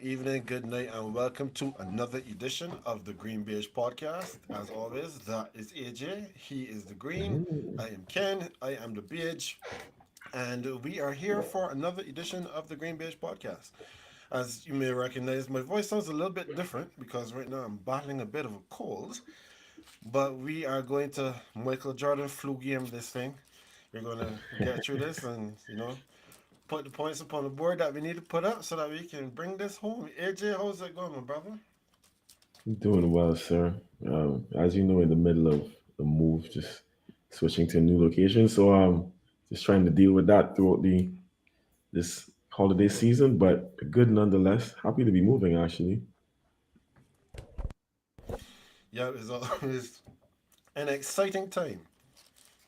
evening, good night, and welcome to another edition of the GreenBaje podcast. As always, that is AJ. He is the green. I am Ken. I am the beige. And we are here for another edition of the GreenBaje podcast. As you may recognize, my voice sounds a little bit different because right now I'm battling a bit of a cold. But we are going to Michael Jordan flu game this thing. We're going to get through this and, put the points upon the board that we need to put up so that we can bring this home. AJ, how's it going, my brother? Doing well, sir. As you know, in the middle of the move, just switching to a new location. So just trying to deal with that throughout the this holiday season, but good nonetheless. Happy to be moving, actually. Yeah, it's always an exciting time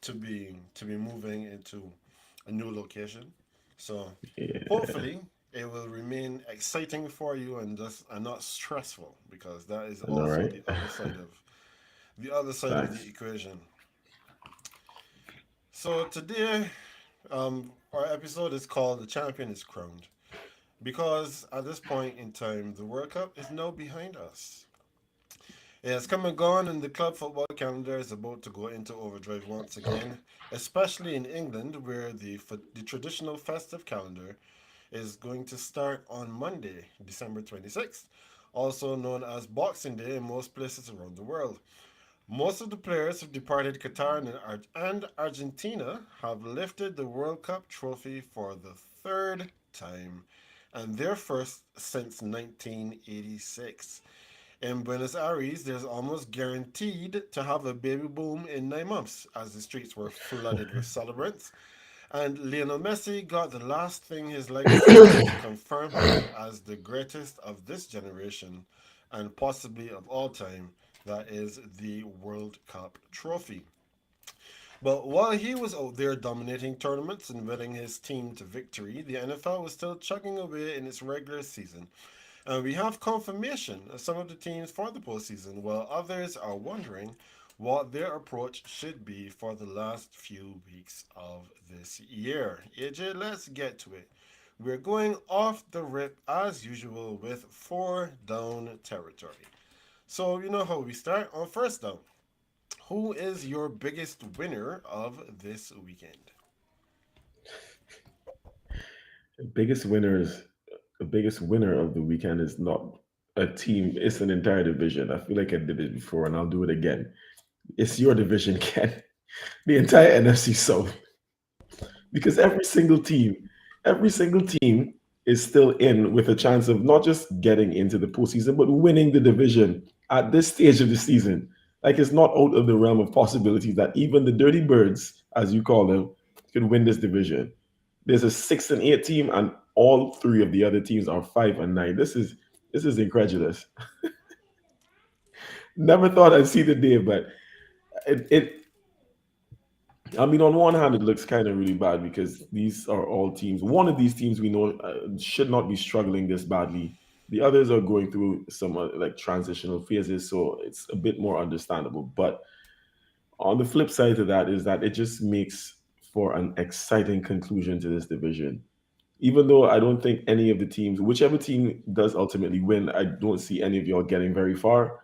to be moving into a new location. So Yeah, hopefully it will remain exciting for you and not stressful because that is and all also right. the other side of the Facts. equation. So today, our episode is called "The Champion is Crowned" because at this point in time, the World Cup is now behind us. It has come and gone, and the club football calendar is about to go into overdrive once again, especially in England, where the traditional festive calendar is going to start on Monday, December 26th, also known as Boxing Day in most places around the world. Most of the players who've departed Qatar and Argentina have lifted the World Cup trophy for the third time, and their first since 1986. In Buenos Aires, there's almost guaranteed to have a baby boom in 9 months as the streets were flooded with celebrants. And Lionel Messi got the last thing his legacy needs to confirm him as the greatest of this generation and possibly of all time. That is the World Cup trophy. But while he was out there dominating tournaments and winning his team to victory, the NFL was still chugging away in its regular season. And we have confirmation of some of the teams for the postseason, while others are wondering what their approach should be for the last few weeks of this year. AJ, let's get to it. We're going off the rip as usual with four down territory. So, you know how we start on first down. Who is your biggest winner of this weekend? Biggest winners, the biggest winner of the weekend is not a team, it's an entire division. I feel like I did it before and I'll do it again. It's your division, Ken. The entire NFC South. Because every single team is still in with a chance of not just getting into the postseason, but winning the division at this stage of the season. Like it's not out of the realm of possibilities that even the Dirty Birds, as you call them, could win this division. There's a 6-8 team, and all three of the other teams are 5-9. This is incredulous. Never thought I'd see the day, but it I mean, on one hand, it looks kind of really bad because these are all teams. One of these teams we know should not be struggling this badly. The others are going through some like transitional phases, so it's a bit more understandable. But on the flip side to that is that it just makes for an exciting conclusion to this division. Even though I don't think any of the teams, whichever team does ultimately win, I don't see any of y'all getting very far.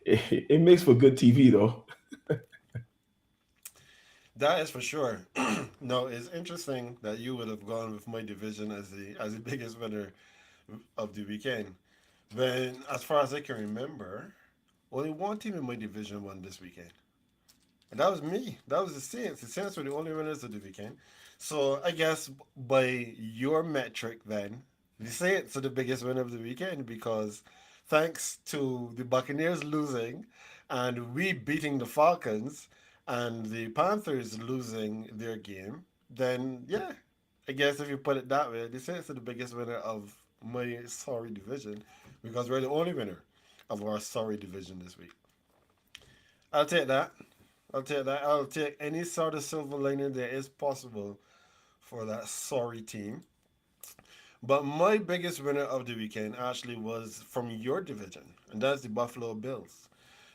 It makes for good TV though. That is for sure. No, it's interesting that you would have gone with my division as the biggest winner of the weekend. When, as far as I can remember, only one team in my division won this weekend. And that was me. That was the Saints. The Saints were the only winners of the weekend. So I guess by your metric, then, the Saints are the biggest winner of the weekend because thanks to the Buccaneers losing and we beating the Falcons and the Panthers losing their game, then yeah, I guess if you put it that way, the Saints are the biggest winner of my sorry division because we're the only winner of our sorry division this week. I'll take that. I'll take that. I'll take any sort of silver lining there is possible for that sorry team. But my biggest winner of the weekend actually was from your division, and that's the Buffalo Bills.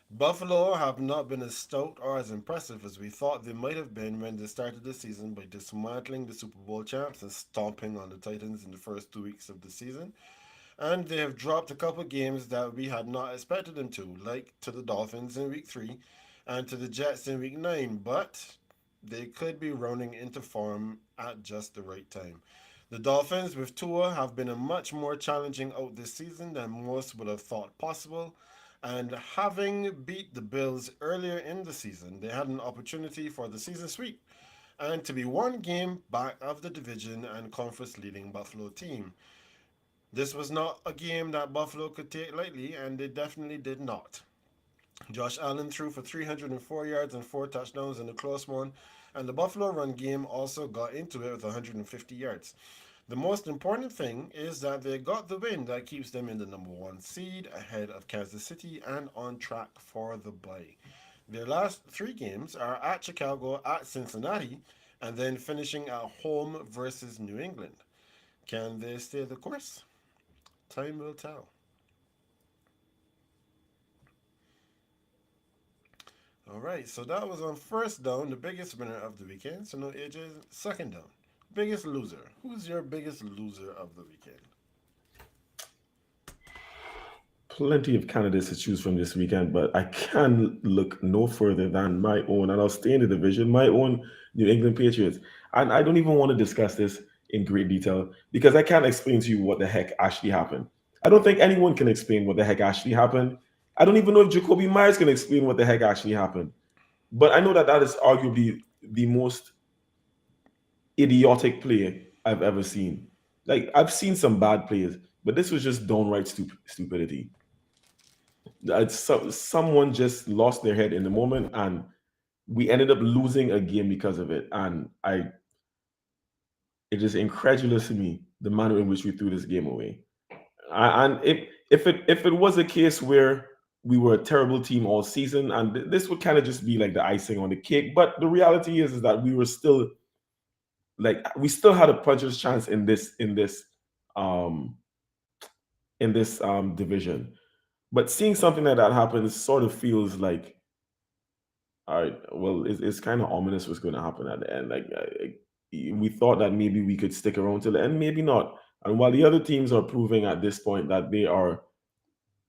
Buffalo have not been as stout or as impressive as we thought they might have been when they started the season by dismantling the Super Bowl champs and stomping on the Titans in the first 2 weeks of the season. And they have dropped a couple games that we had not expected them to, like to the Dolphins in week 3 and to the Jets in week 9, but they could be rounding into form at just the right time. The Dolphins with Tua have been a much more challenging out this season than most would have thought possible. And having beat the Bills earlier in the season, they had an opportunity for the season sweep and to be one game back of the division and conference leading Buffalo team. This was not a game that Buffalo could take lightly, and they definitely did not. Josh Allen threw for 304 yards and 4 touchdowns in a close one, and the Buffalo run game also got into it with 150 yards. The most important thing is that they got the win that keeps them in the number one seed ahead of Kansas City and on track for the bye. Their last three games are at Chicago, at Cincinnati, and then finishing at home versus New England. Can they stay the course? Time will tell. All right, so that was on first down, the biggest winner of the weekend. So no AJ, second down. Biggest loser. Who's your biggest loser of the weekend? Plenty of candidates to choose from this weekend, but I can look no further than my own, and I'll stay in the division, my own New England Patriots. And I don't even want to discuss this in great detail because I can't explain to you what the heck actually happened. I don't think anyone can explain what the heck actually happened. I don't even know if Jacoby Myers can explain what the heck actually happened. But I know that that is arguably the most idiotic play I've ever seen. Like, I've seen some bad plays, but this was just downright stupidity. Someone just lost their head in the moment, and we ended up losing a game because of it. And it is incredulous to me the manner in which we threw this game away. And if it was a case where we were a terrible team all season, and this would kind of just be like the icing on the cake. But the reality is that we were still like we still had a puncher's chance um in this division. But seeing something like that happen sort of feels like, all right, well, it's kind of ominous what's going to happen at the end. Like, we thought that maybe we could stick around till the end, maybe not. And while the other teams are proving at this point that they are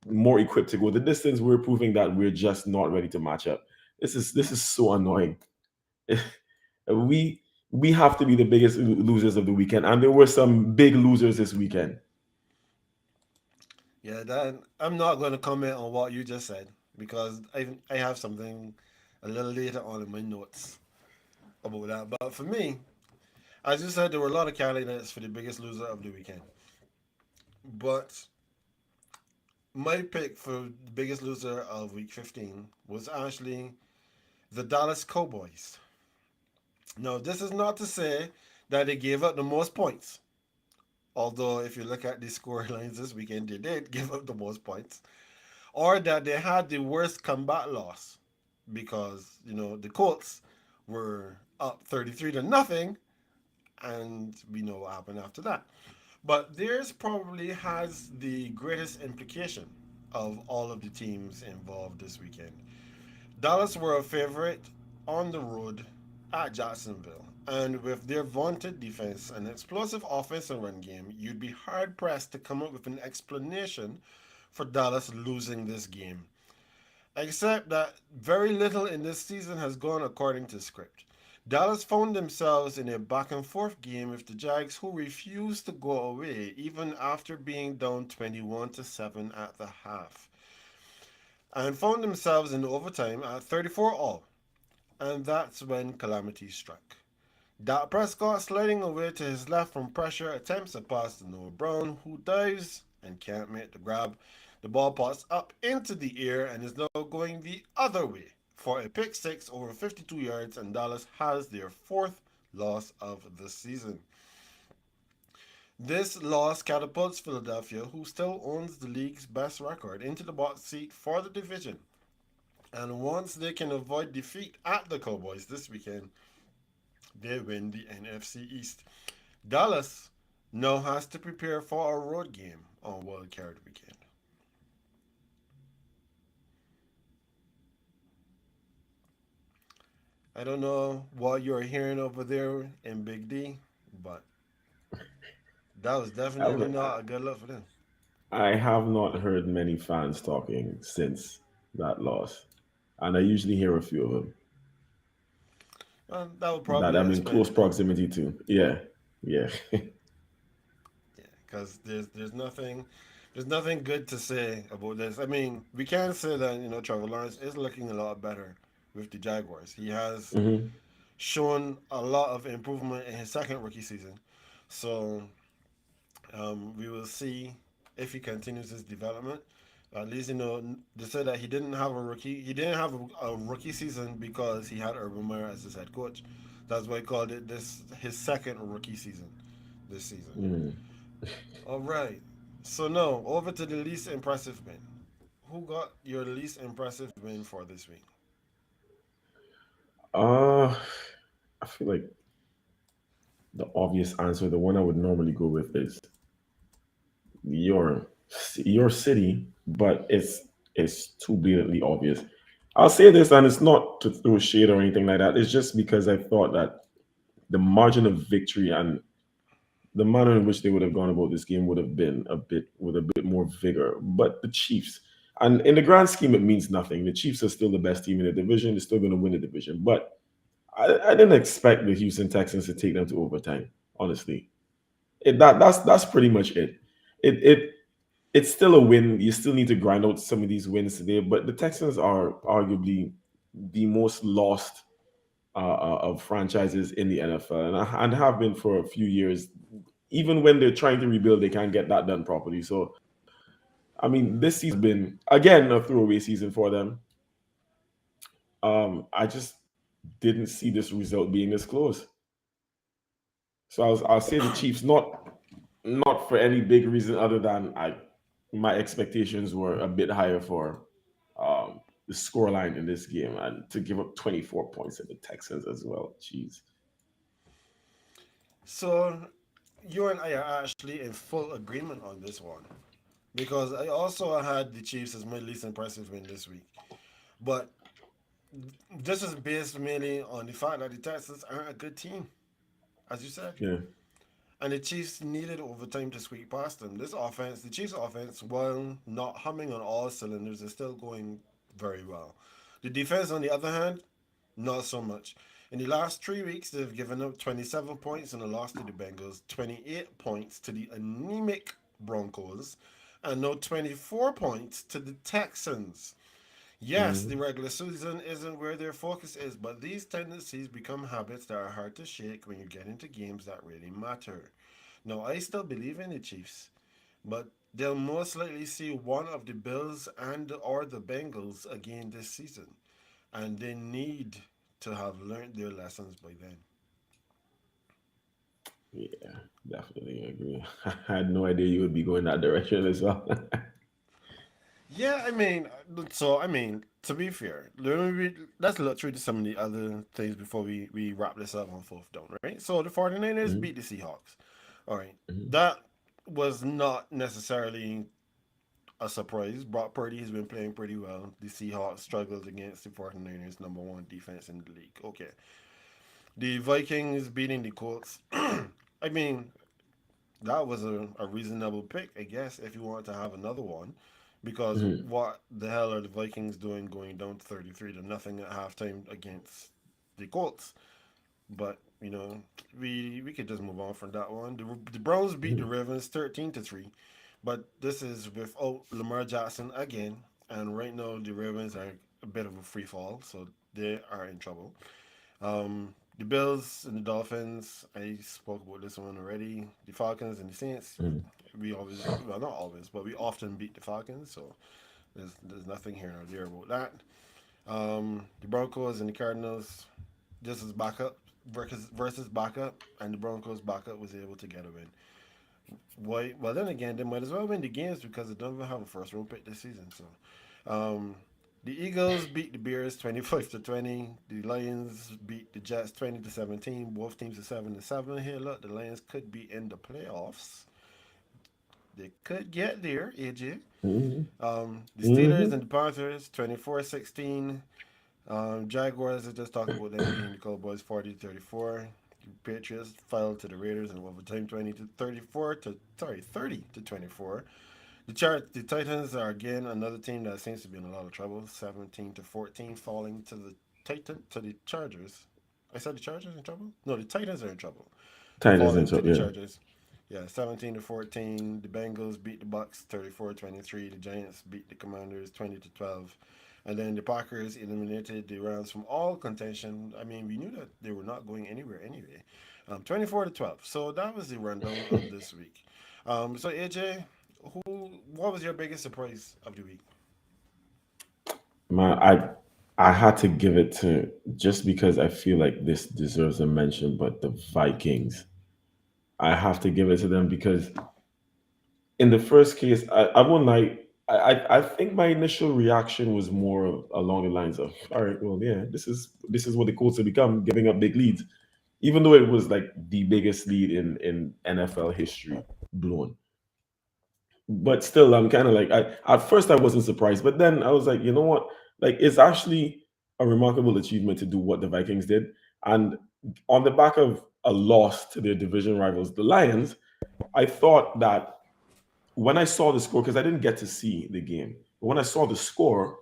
more equipped to go the distance, we're proving that we're just not ready to match up. This is so annoying. we we have to be the biggest losers of the weekend, and there were some big losers this weekend. Yeah, that I'm not going to comment on what you just said because I have something a little later on in my notes about that. But for me, as you said, there were a lot of candidates for the biggest loser of the weekend. But my pick for the biggest loser of week 15 was actually the Dallas Cowboys. Now, this is not to say that they gave up the most points. Although, if you look at the score lines this weekend, they did give up the most points. Or that they had the worst combat loss. Because, the Colts were up 33 to nothing. And we know what happened after that. But theirs probably has the greatest implication of all of the teams involved this weekend. Dallas were a favorite on the road at Jacksonville, and with their vaunted defense and explosive offense and run game, you'd be hard pressed to come up with an explanation for Dallas losing this game. Except that very little in this season has gone according to script. Dallas found themselves in a back and forth game with the Jags, who refused to go away even after being down 21 to 7 at the half, and found themselves in overtime at 34 all. And that's when calamity struck. Dak Prescott sliding away to his left from pressure attempts a pass to Noah Brown, who dives and can't make the grab. The ball pops up into the air and is now going the other way for a pick six over 52 yards, and Dallas has their fourth loss of the season. This loss catapults Philadelphia, who still owns the league's best record, into the box seat for the division. And once they can avoid defeat at the Cowboys this weekend, they win the NFC East. Dallas now has to prepare for a road game on Wild Card weekend. I don't know what you're hearing over there in Big D, but that was I definitely was, not a good look for them. I have not heard many fans talking since that loss, and I usually hear a few of them Well, that would that probably I'm in explain close it then. proximity to. Yeah, yeah. Yeah, because there's nothing good to say about this. I mean, we can say that Trevor Lawrence is looking a lot better with the Jaguars. He has Hmm. shown a lot of improvement in his second rookie season. So we will see if he continues his development. At least they said that he didn't have a rookie. He didn't have a rookie season because he had Urban Meyer as his head coach. That's why he called it this his second rookie season this season. Mm. All right. So now over to the least impressive win. Who got your least impressive win for this week? Uh, I feel like the obvious answer, the one I would normally go with, is your your city, but it's too blatantly obvious. I'll say this, and it's not to throw shade or anything like that. It's just because I thought that the margin of victory and the manner in which they would have gone about this game would have been a bit with a bit more vigor. But the Chiefs, and in the grand scheme, it means nothing. The Chiefs are still the best team in the division. They're still going to win the division. But I didn't expect the Houston Texans to take them to overtime. Honestly, that's pretty much it. It it's still a win. You still need to grind out some of these wins today. But the Texans are arguably the most lost of franchises in the NFL, and have been for a few years. Even when they're trying to rebuild, they can't get that done properly. So, I mean, this season has been again a throwaway season for them. I just didn't see this result being this close. So I'll say the Chiefs, not for any big reason other than my expectations were a bit higher for the scoreline in this game, and to give up 24 points at the Texans as well. Jeez. So you and I are actually in full agreement on this one because I also had the Chiefs as my least impressive win this week. But this is based mainly on the fact that the Texans aren't a good team, as you said. Yeah. And the Chiefs needed overtime to squeak past them. The Chiefs' offense, while not humming on all cylinders, is still going very well. The defense, on the other hand, not so much. In the last 3 weeks, they've given up 27 points in a loss to the Bengals, 28 points to the anemic Broncos, and now 24 points to the Texans. Yes, the Mhm. regular season isn't where their focus is, but these tendencies become habits that are hard to shake when you get into games that really matter. Now, I still believe in the Chiefs, but they'll most likely see one of the Bills and or the Bengals again this season, and they need to have learned their lessons by then. Yeah, definitely agree. I had no idea you would be going that direction as well. Yeah, I mean, to be fair, let's look through some of the other things before we wrap this up on fourth down, right? So the 49ers Mhm, beat the Seahawks. All right. mhm, That was not necessarily a surprise. Brock Purdy has been playing pretty well. The Seahawks struggled against the 49ers, number one defense in the league. Okay. The Vikings beating the Colts. I mean, that was a reasonable pick, I guess, if you want to have another one. Because mhm, what the hell are the Vikings doing going down to 33 to nothing at halftime against the Colts? But, we could just move on from that one. The Browns beat the mhm, Ravens 13-3. But this is without Lamar Jackson again. And right now, the Ravens are a bit of a free fall. So they are in trouble. The Bills and the Dolphins, I spoke about this one already. The Falcons and the Saints, mhm, we always, well, not always, but we often beat the Falcons, so there's nothing here nor there about that. The Broncos and the Cardinals, this is backup versus backup, and the Broncos backup was able to get a win. Why? Well, then again, they might as well win the games because they don't even have a first round pick this season. So, the Eagles beat the Bears 25-20. The Lions beat the Jets 20-17. Both teams are 7-7 here. Look, the Lions could be in the playoffs. They could get there, AJ. mhm, The Steelers mhm, and the Panthers 24-16. Jaguars, I just talked about them beating the Cowboys 40-34. The Patriots fell to the Raiders in overtime 20-34 to 30-24. The Titans are again another team that seems to be in a lot of trouble. 17-14, falling to the Chargers. I said the Chargers in trouble. No, the Titans are in trouble, Titans and falling to so the yeah. Chargers. Yeah, 17-14. The Bengals beat the Bucks 34-23. The Giants beat the Commanders 20-12. And then the Packers eliminated the Rams from all contention. I mean, we knew that they were not going anywhere anyway. 24-12. So that was the rundown of this week. So AJ, what was your biggest surprise of the week? Man, I had to give it to just because I feel like this deserves a mention, but the Vikings. I have to give it to them because in the first case, I won't lie. I think my initial reaction was more along the lines of, all right, well, yeah, this is what the Colts have become, giving up big leads, even though it was like the biggest lead in NFL history blown. But still, I'm kind of like, at first I wasn't surprised, but then I was like, you know what? Like, it's actually a remarkable achievement to do what the Vikings did, and on the back of a loss to their division rivals, the Lions, I thought that when I saw the score, because I didn't get to see the game, but when I saw the score,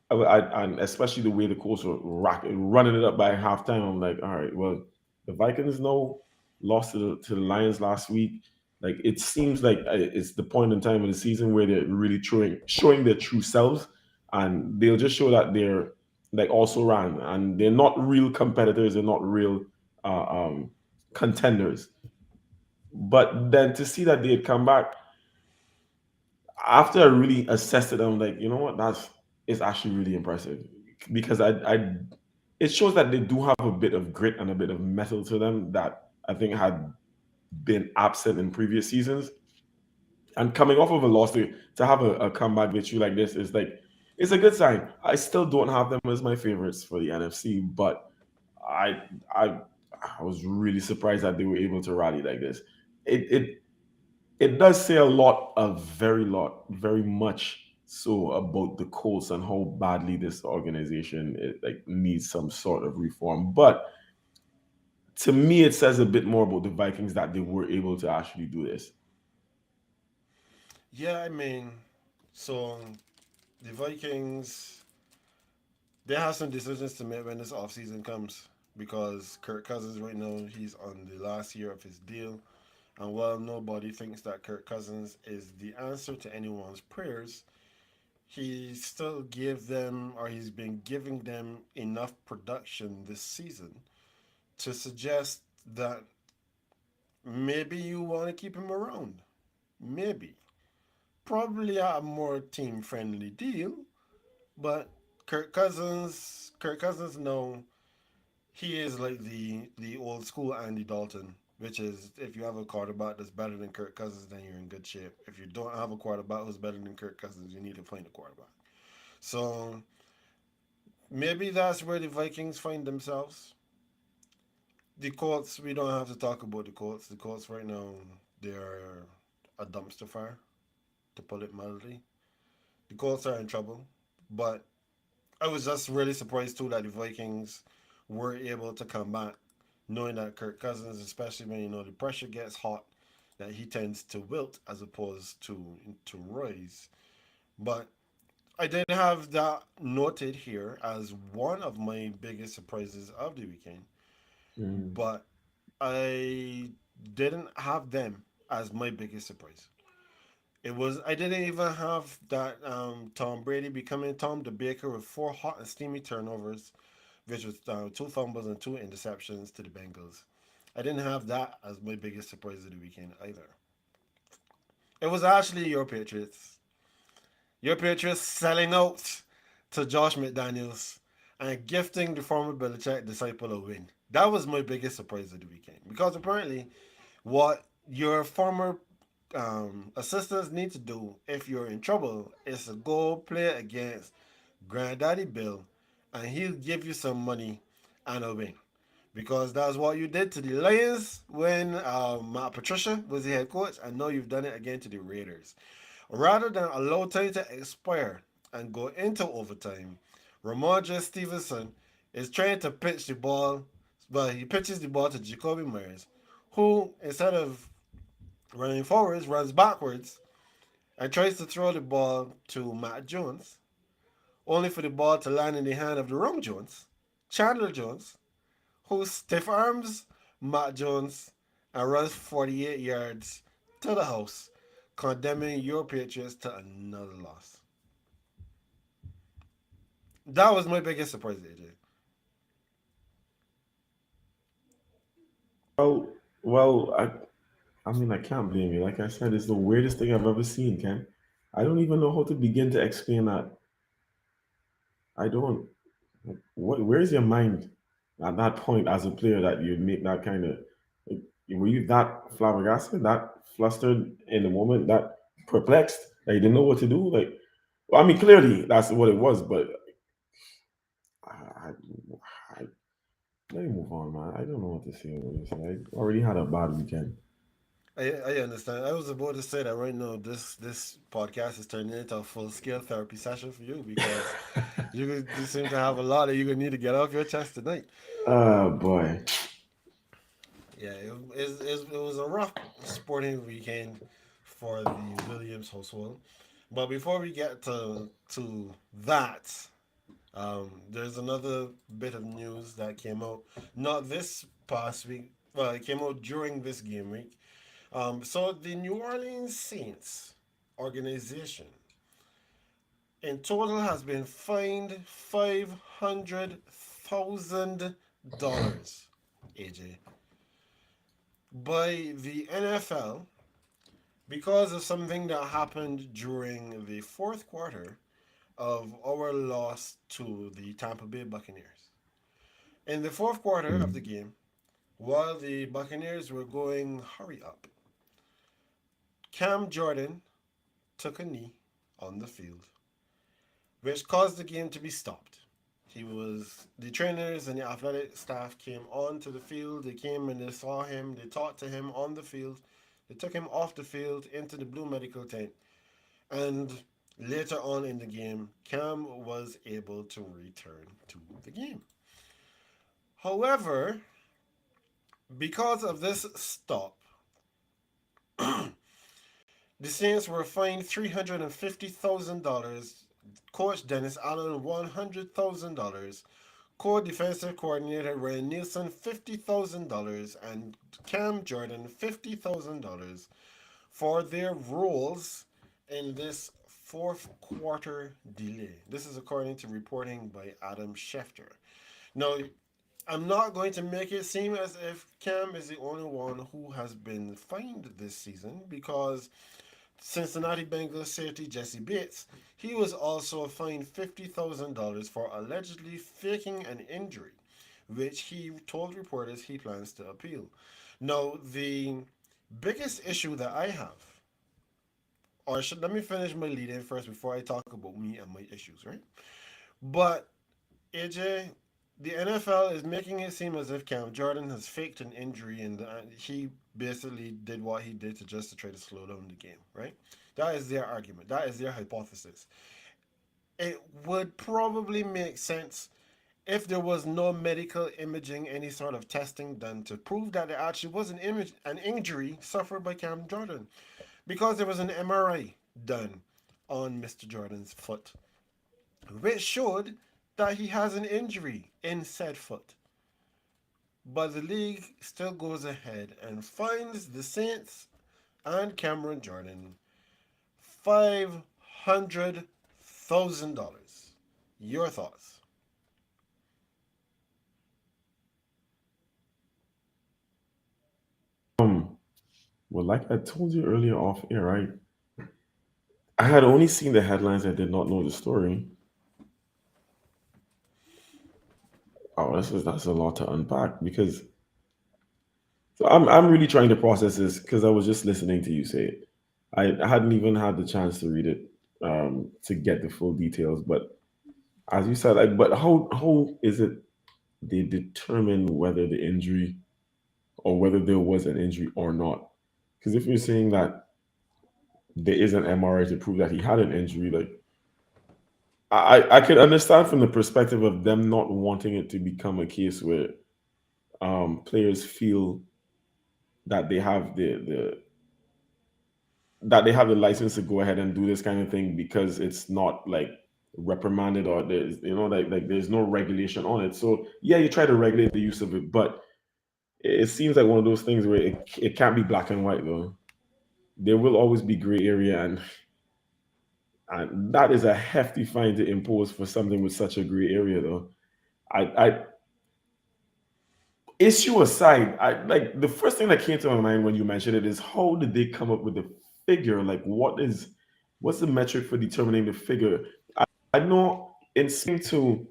and especially the way the Colts were running it up by halftime, I'm like, all right, well, the Vikings know lost to the Lions last week. Like it seems like it's the point in time in the season where they're really showing their true selves, and they'll just show that they're like also ran, and they're not real competitors, they're not real uh, um, contenders. But then to see that they had come back after I really assessed it, I'm like, you know what, that's it's actually really impressive because I it shows that they do have a bit of grit and a bit of metal to them that I think had been absent in previous seasons. And coming off of a loss to have a comeback victory like this is like it's a good sign. I still don't have them as my favorites for the NFC, but I I I was really surprised that they were able to rally like this. It it does say a lot, a very lot, very much so about the Colts and how badly this organization like needs some sort of reform. But to me, it says a bit more about the Vikings that they were able to actually do this. Yeah, I mean, so the Vikings, they have some decisions to make when this offseason comes because Kirk Cousins right now he's on the last year of his deal, and while nobody thinks that Kirk Cousins is the answer to anyone's prayers, he still gave them or he's been giving them enough production this season to suggest that maybe you want to keep him around. Maybe. Probably a more team friendly deal, but Kirk Cousins no, he is like the old school Andy Dalton, which is if you have a quarterback that's better than Kirk Cousins, then you're in good shape. If you don't have a quarterback who's better than Kirk Cousins, you need to find a quarterback. So maybe that's where the Vikings find themselves. The Colts, we don't have to talk about the Colts. The Colts right now, they're a dumpster fire, to put it mildly. The Colts are in trouble, but I was just really surprised too that the Vikings were able to come back, knowing that Kirk Cousins, especially when you know the pressure gets hot, that he tends to wilt as opposed to rise. But I did have that noted here as one of my biggest surprises of the weekend, Mm. but I didn't have them as my biggest surprise. It was I didn't even have that Tom Brady becoming Tom the Baker with four hot and steamy turnovers, which was two fumbles and two interceptions to the Bengals. I didn't have that as my biggest surprise of the weekend either. It was actually your Patriots. Your Patriots selling out to Josh McDaniels and gifting the former Belichick disciple a win. That was my biggest surprise of the weekend because apparently what your former assistants need to do if you're in trouble is to go play against Granddaddy Bill and he'll give you some money and a win. Because that's what you did to the Lions when Matt Patricia was the head coach, and now you've done it again to the Raiders. Rather than allow time to expire and go into overtime, Ramondre Stevenson is trying to pitch the ball, but he pitches the ball to Jacoby Myers, who, instead of running forwards, runs backwards and tries to throw the ball to Matt Jones, only for the ball to land in the hand of the wrong Jones, Chandler Jones, who stiff arms Matt Jones and runs 48 yards to the house, condemning your Patriots to another loss. That was my biggest surprise, AJ. Well, I mean, I can't blame you. Like I said, it's the weirdest thing I've ever seen, Ken. I don't even know how to begin to explain that. I don't. What? Where's your mind at that point as a player that you make that kind of? Were you that flabbergasted, that flustered in the moment, that perplexed that you didn't know what to do? Like, well, I mean, clearly that's what it was, but I, I, let me move on, man. I don't know what to say about this. I already had a bad weekend. I understand. I was about to say that right now. This podcast is turning into a full scale therapy session for you because you seem to have a lot that you're gonna need to get off your chest tonight. Oh boy. Yeah, it was a rough sporting weekend for the Williams household. But before we get to that, there's another bit of news that came out. Not this past week. Well, it came out during this game week. So the New Orleans Saints organization in total has been fined $500,000, AJ, by the NFL because of something that happened during the fourth quarter of our loss to the Tampa Bay Buccaneers. In the fourth quarter of the Mm. game, while the Buccaneers were going hurry up, Cam Jordan took a knee on the field, which caused the game to be stopped. The trainers and the athletic staff came onto the field. They came and they saw him. They talked to him on the field. They took him off the field into the blue medical tent. And later on in the game, Cam was able to return to the game. However, because of this stop, the Saints were fined $350,000. Coach Dennis Allen $100,000. Co-defensive coordinator Ray Nielsen $50,000 and Cam Jordan $50,000 for their roles in this fourth quarter delay. This is according to reporting by Adam Schefter. Now, I'm not going to make it seem as if Cam is the only one who has been fined this season because Cincinnati Bengals safety Jesse Bates, he was also fined $50,000 for allegedly faking an injury, which he told reporters he plans to appeal. Now, the biggest issue that I have, let me finish my lead in first before I talk about me and my issues, right? But AJ, the NFL is making it seem as if Cam Jordan has faked an injury and he basically did what he did to try to slow down the game, right? That is their argument. That is their hypothesis. It would probably make sense if there was no medical imaging, any sort of testing done to prove that there actually was an injury suffered by Cam Jordan, because there was an MRI done on Mr. Jordan's foot, which showed that he has an injury in said foot. But the league still goes ahead and fines the Saints and Cameron Jordan $500,000. Your thoughts? Um, well, like I told you earlier off air, right? I had only seen the headlines. I did not know the story. Oh, that's a lot to unpack because so I'm really trying to process this because I was just listening to you say it. I hadn't even had the chance to read it to get the full details. But as you said, like, but how is it they determine whether the injury or whether there was an injury or not? Because if you're saying that there is an MRI to prove that he had an injury, like I could understand from the perspective of them not wanting it to become a case where players feel that they have the that they have the license to go ahead and do this kind of thing because it's not like reprimanded or there's like there's no regulation on it. So yeah, you try to regulate the use of it, but it seems like one of those things where it can't be black and white though. There will always be gray area, and that is a hefty fine to impose for something with such a gray area though. I issue aside, I like the first thing that came to my mind when you mentioned it is how did they come up with the figure? Like what's the metric for determining the figure? I know in to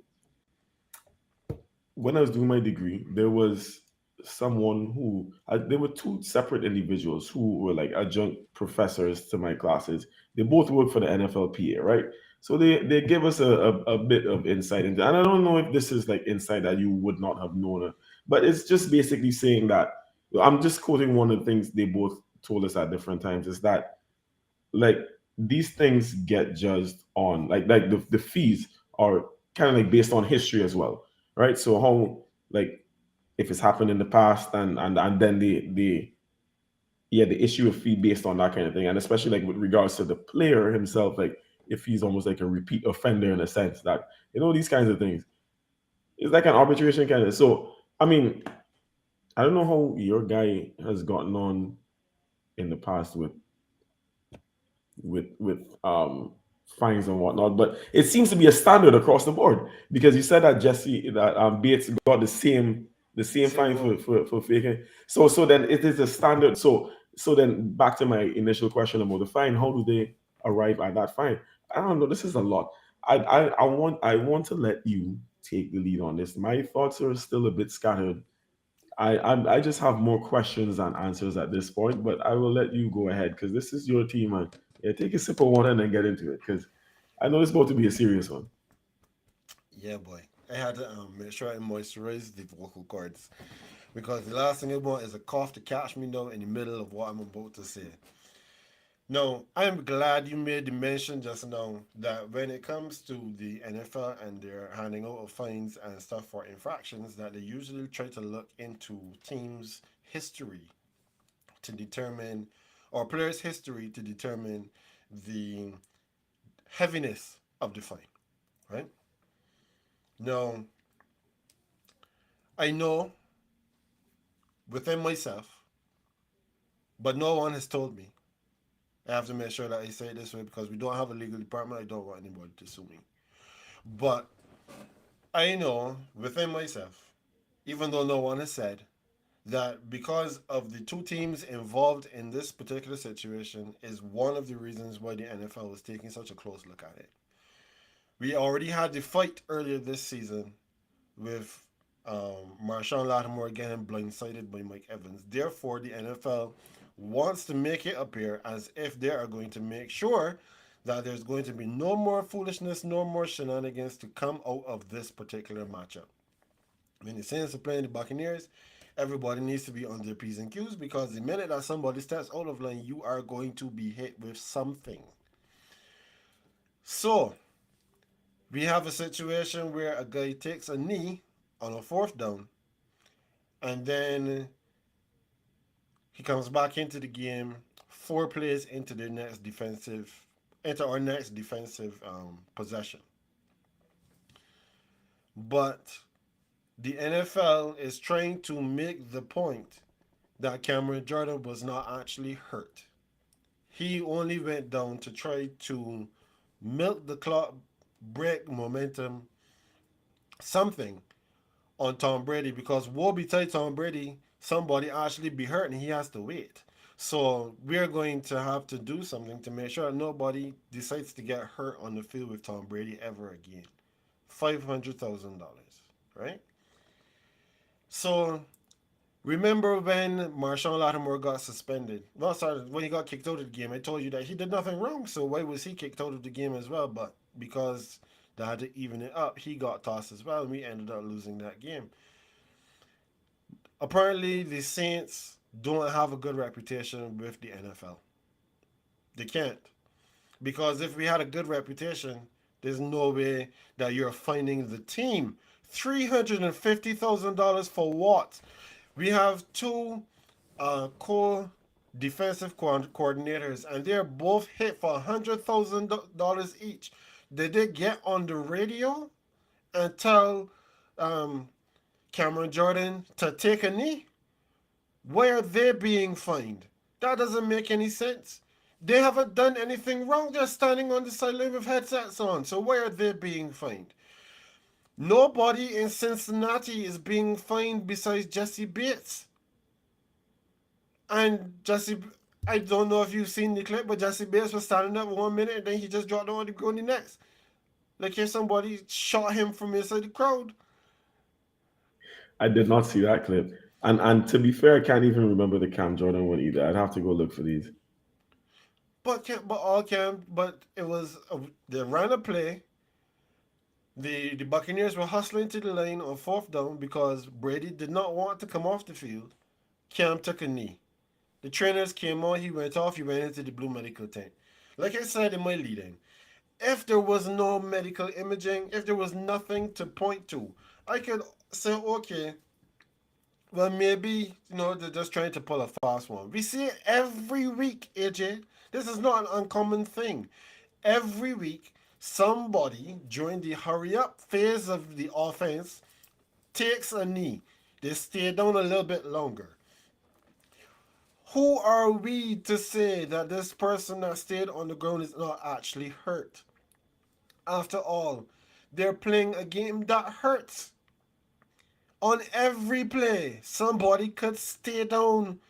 when I was doing my degree, there was someone who there were two separate individuals who were like adjunct professors to my classes. They both work for the NFLPA, right? So they give us a bit of insight into, and I don't know if this is like insight that you would not have known, but it's just basically saying that I'm just quoting one of the things they both told us at different times is that like these things get judged on like the fees are kind of like based on history as well, right? So how like if it's happened in the past and then the yeah the issue of fee based on that kind of thing, and especially like with regards to the player himself, like if he's almost like a repeat offender in a sense that these kinds of things, it's like an arbitration kind of. So I mean, I don't know how your guy has gotten on in the past with fines and whatnot, but it seems to be a standard across the board because you said that Jesse that Bates got the same Same fine one. for faking. So then it is a standard. So then back to my initial question about the fine. How do they arrive at that fine? I don't know. This is a lot. I want to let you take the lead on this. My thoughts are still a bit scattered. I just have more questions than answers at this point, but I will let you go ahead because this is your team, and yeah, take a sip of water and then get into it because I know it's about to be a serious one. Yeah, boy. I had to make sure I moisturize the vocal cords because the last thing I want is a cough to catch me now in the middle of what I'm about to say. No, I'm glad you made the mention just now that when it comes to the NFL and their handing out of fines and stuff for infractions, that they usually try to look into teams' history to determine, or players' history to determine the heaviness of the fine, right? Now, I know within myself, but no one has told me. I have to make sure that I say it this way because we don't have a legal department. I don't want anybody to sue me. But I know within myself, even though no one has said, that because of the two teams involved in this particular situation is one of the reasons why the NFL was taking such a close look at it. We already had the fight earlier this season with Marshawn Lattimore getting blindsided by Mike Evans. Therefore, the NFL wants to make it appear as if they are going to make sure that there's going to be no more foolishness, no more shenanigans to come out of this particular matchup. When the Saints are playing the Buccaneers, everybody needs to be on their P's and Q's because the minute that somebody steps out of line, you are going to be hit with something. So, we have a situation where a guy takes a knee on a fourth down and then he comes back into the game 4 plays into our next defensive possession. But the NFL is trying to make the point that Cameron Jordan was not actually hurt. He only went down to try to milk the clock, break momentum, something on Tom Brady because woe betide Tom Brady, somebody actually be hurt and he has to wait. So we're going to have to do something to make sure nobody decides to get hurt on the field with Tom Brady ever again. $500,000, right? So remember when Marshawn Lattimore got suspended? Well, sorry, when he got kicked out of the game, I told you that he did nothing wrong. So why was he kicked out of the game as well? But because they had to even it up, he got tossed as well, and we ended up losing that game. Apparently, the Saints don't have a good reputation with the NFL. They can't. Because if we had a good reputation, there's no way that you're finding the team. $350,000 for what? We have two co defensive coordinators, and they're both hit for $100,000 each. Did they get on the radio and tell um, Cameron Jordan to take a knee? Why are they being fined? That doesn't make any sense. They haven't done anything wrong. They're standing on the sideline with headsets on. So why are they being fined? Nobody in Cincinnati is being fined besides Jesse Bates. And Jesse, I don't know if you've seen the clip, but Jesse Bates was standing up 1 minute and then he just dropped on the ground the next. Like if somebody shot him from inside the crowd. I did not see that clip. And to be fair, I can't even remember the Cam Jordan one either. I'd have to go look for these. But it was they ran a play. The Buccaneers were hustling to the line on fourth down because Brady did not want to come off the field. Cam took a knee. The trainers came on, he went off, he went into the blue medical tent. Like I said in my lead-in, if there was no medical imaging, if there was nothing to point to, I could say, okay, well, maybe, they're just trying to pull a fast one. We see it every week, AJ. This is not an uncommon thing. Every week, somebody during the hurry up phase of the offense takes a knee. They stay down a little bit longer. Who are we to say that this person that stayed on the ground is not actually hurt? After all, they're playing a game that hurts. On every play, somebody could stay down.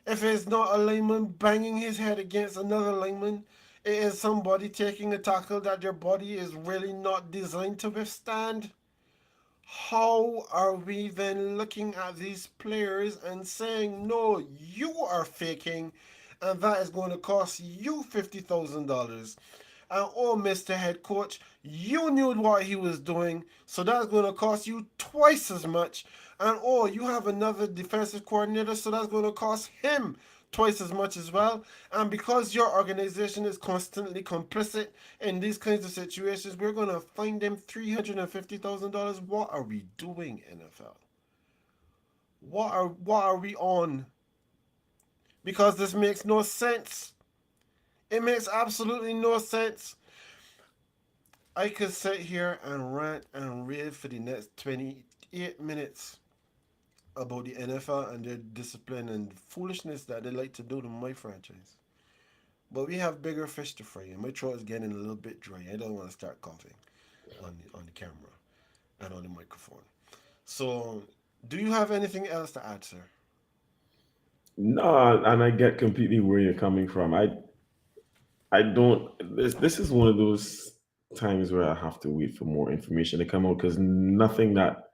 If it's not a lineman banging his head against another lineman, it is somebody taking a tackle that their body is really not designed to withstand. How are we then looking at these players and saying, no, you are faking, and that is going to cost you $50,000? And oh, Mr. Head Coach, you knew what he was doing, so that's going to cost you twice as much. And oh, you have another defensive coordinator, so that's going to cost him twice as much as well. And because your organization is constantly complicit in these kinds of situations, we're going to fine them $350,000. What are we doing, NFL? What are we on? Because this makes no sense. It makes absolutely no sense. I could sit here and rant and rave for the next 28 minutes about the NFL and their discipline and foolishness that they like to do to my franchise. But we have bigger fish to fry, and my throat is getting a little bit dry. I don't want to start coughing on the camera and on the microphone. So, do you have anything else to add, sir? No, and I get completely where you're coming from. I don't. This is one of those times where I have to wait for more information to come out because nothing that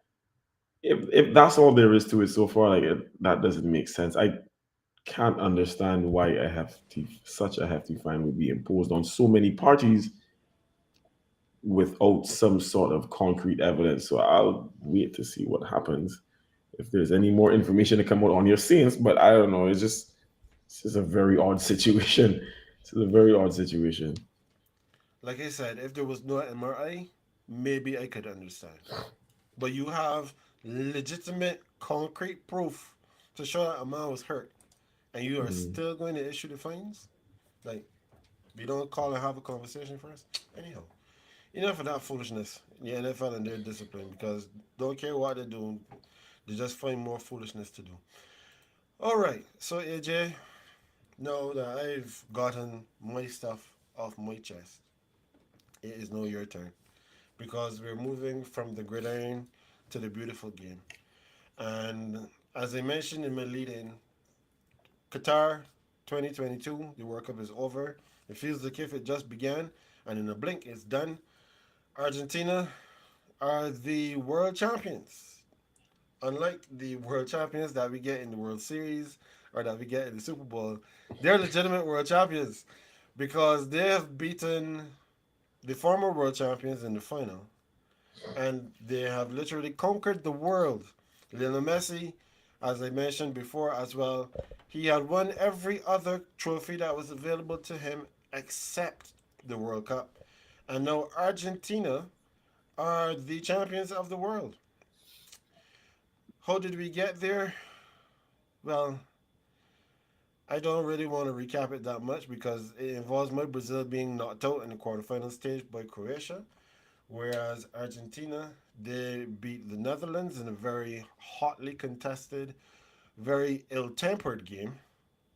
if that's all there is to it so far, that doesn't make sense. I can't understand why such a hefty fine would be imposed on so many parties without some sort of concrete evidence. So I'll wait to see what happens if there's any more information to come out on your scenes. But I don't know. It's just a very odd situation. It's a very odd situation. Like I said, if there was no MRI, maybe I could understand. But you have legitimate, concrete proof to show that a man was hurt, and you are Mm. still going to issue the fines? Like, we don't call and have a conversation first? Anyhow, enough of that foolishness in the NFL and their discipline because don't care what they do, they just find more foolishness to do. All right, so AJ, now that I've gotten my stuff off my chest, it is now your turn because we're moving from the gridiron to the beautiful game. And as I mentioned in my lead in, Qatar 2022, the World Cup is over. It feels like if it just began, and in a blink, it's done. Argentina are the world champions. Unlike the world champions that we get in the World Series or that we get in the Super Bowl, they're legitimate world champions because they have beaten the former world champions in the final and they have literally conquered the world. Lionel Messi, as I mentioned before as well, he had won every other trophy that was available to him except the World Cup. And now Argentina are the champions of the world. How did we get there? Well, I don't really want to recap it that much because it involves my Brazil being knocked out in the quarterfinal stage by Croatia, whereas Argentina they beat the Netherlands in a very hotly contested, very ill-tempered game.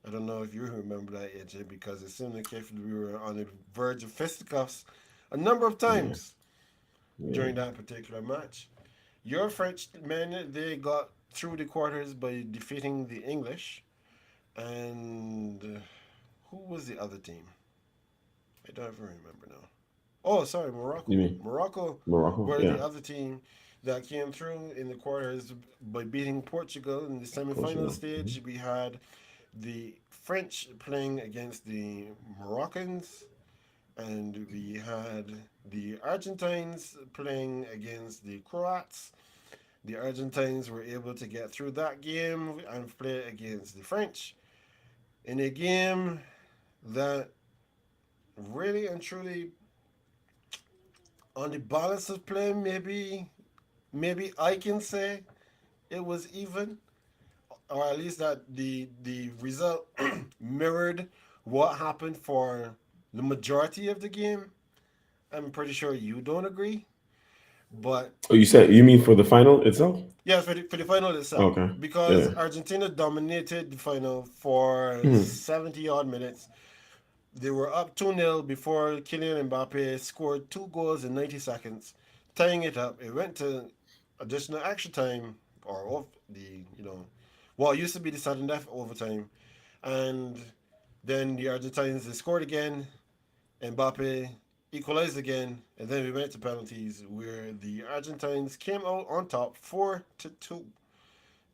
I don't know if you remember that, AJ, because it seemed like if we were on the verge of fisticuffs a number of Yeah, times yeah. during that particular match. Your French men they got through the quarters by defeating the English, and who was the other team? I don't even remember now. Oh, sorry, You Morocco. mean Morocco Morocco? were the Yeah, other team that came through in the quarters by beating Portugal. In the semi-final Portugal. Hmm. stage, we had the French playing against the Moroccans, and we had the Argentines playing against the Croats. The Argentines were able to get through that game and play against the French in a game that really and truly, on the balance of play, maybe I can say it was even, or at least that the result mirrored what happened for the majority of the game. I'm pretty sure you don't agree, but Oh, you mean for the final itself? yeah, for the final itself, Okay. because Yeah. Argentina dominated the final for Mhm. 70 odd minutes. They were up 2-0 before Kylian Mbappe scored two goals in 90 seconds, tying it up. It went to additional extra time, or what used to be the sudden death overtime. And then the Argentines they scored again. Mbappe equalized again, and then we went to penalties where the Argentines came out on top 4-2.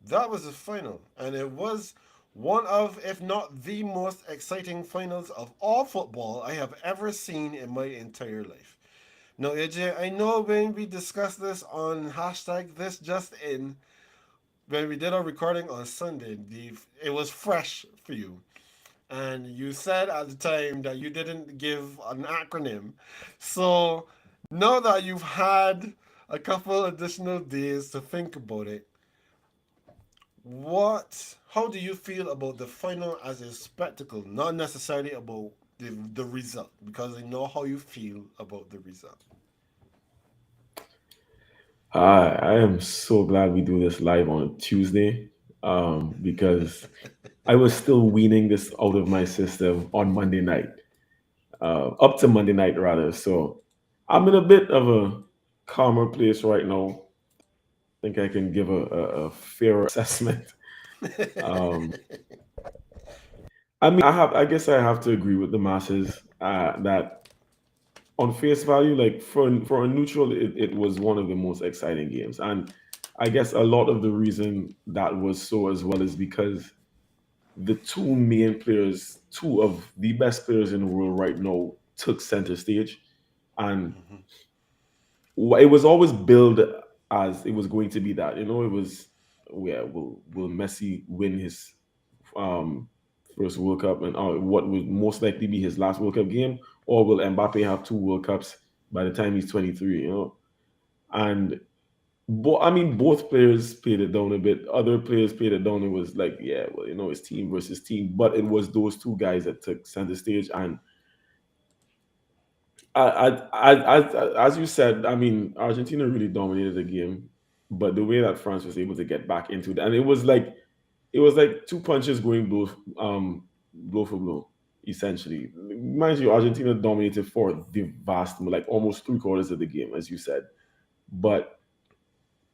That was the final, and it was one of, if not the most exciting finals of all football I have ever seen in my entire life. Now, AJ, I know when we discussed this on hashtag this just in, when we did our recording on Sunday, it was fresh for you. And you said at the time that you didn't give an acronym. So now that you've had a couple additional days to think about it, how do you feel about the final as a spectacle, not necessarily about the result, because I know how you feel about the result. I am so glad we do this live on a Tuesday, because I was still weaning this out of my system on Monday night, up to Monday night rather. So I'm in a bit of a calmer place right now. Think I can give a fairer assessment. Um, I guess I have to agree with the masses, that on face value, like for a neutral, it was one of the most exciting games, and I guess a lot of the reason that was so as well is because the two main players, two of the best players in the world right now, took center stage, and Mhm. it was always billed as it was going to be that. It was, yeah, will Messi win his um first World Cup, and what would most likely be his last World Cup game, or will Mbappe have two World Cups by the time he's 23? And I mean, both players played it down a bit. Other players played it down. It was like, yeah, well, it's team versus team, but it was those two guys that took center stage. And as you said, I mean, Argentina really dominated the game, but the way that France was able to get back into it, and it was like two punches going blow for blow, essentially. Mind you, Argentina dominated for the like almost three quarters of the game, as you said. But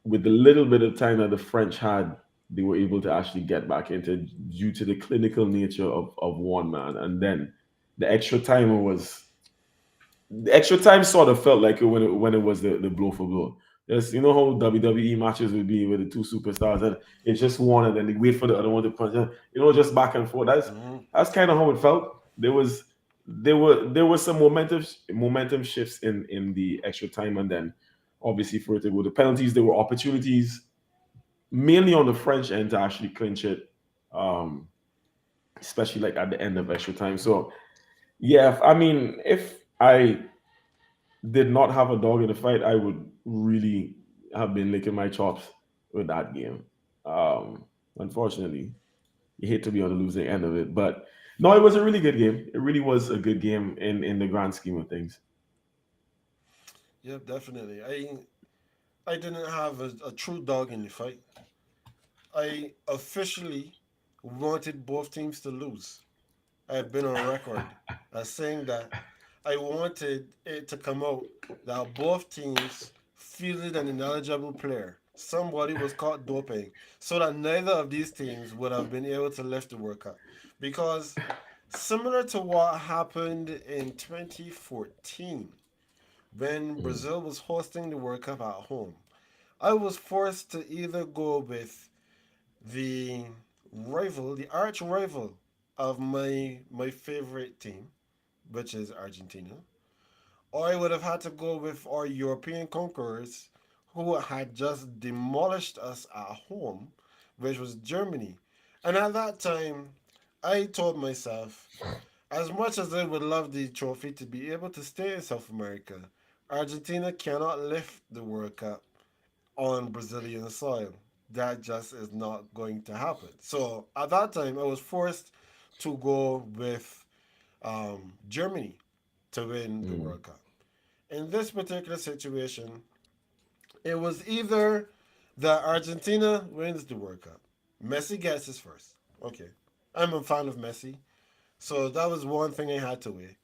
with the little bit of time that the French had, they were able to actually get back into due to the clinical nature of one man. And then the extra timer was the extra time sort of felt like it when it was the blow for blow. Yes, you know how WWE matches would be with the two superstars, and it's just one, and then they wait for the other one to punch. And, just back and forth. Mhm. That's kind of how it felt. There was some momentum shifts in the extra time, and then obviously for it to go to penalties, there were opportunities mainly on the French end to actually clinch it, um, especially like at the end of extra time. So yeah, I mean, if I did not have a dog in the fight, I would really have been licking my chops with that game. Unfortunately. You hate to be on the losing end of it. But no, it was a really good game. It really was a good game in the grand scheme of things. Yep, definitely. I didn't have a true dog in the fight. I officially wanted both teams to lose. I have been on record as saying that I wanted it to come out that both teams fielded an ineligible player. Somebody was caught doping, so that neither of these teams would have been able to lift the World Cup. Because similar to what happened in 2014 when Mm, Brazil was hosting the World Cup at home, I was forced to either go with the the arch rival of my favorite team, which is Argentina, or I would have had to go with our European conquerors who had just demolished us at home, which was Germany. And at that time, I told myself, as much as I would love the trophy to be able to stay in South America, Argentina cannot lift the World Cup on Brazilian soil. That just is not going to happen. So at that time, I was forced to go with Germany to win the mm. World Cup. In this particular situation, it was either that Argentina wins the World Cup, Messi gets his first. Okay, I'm a fan of Messi, so that was one thing I had to weigh.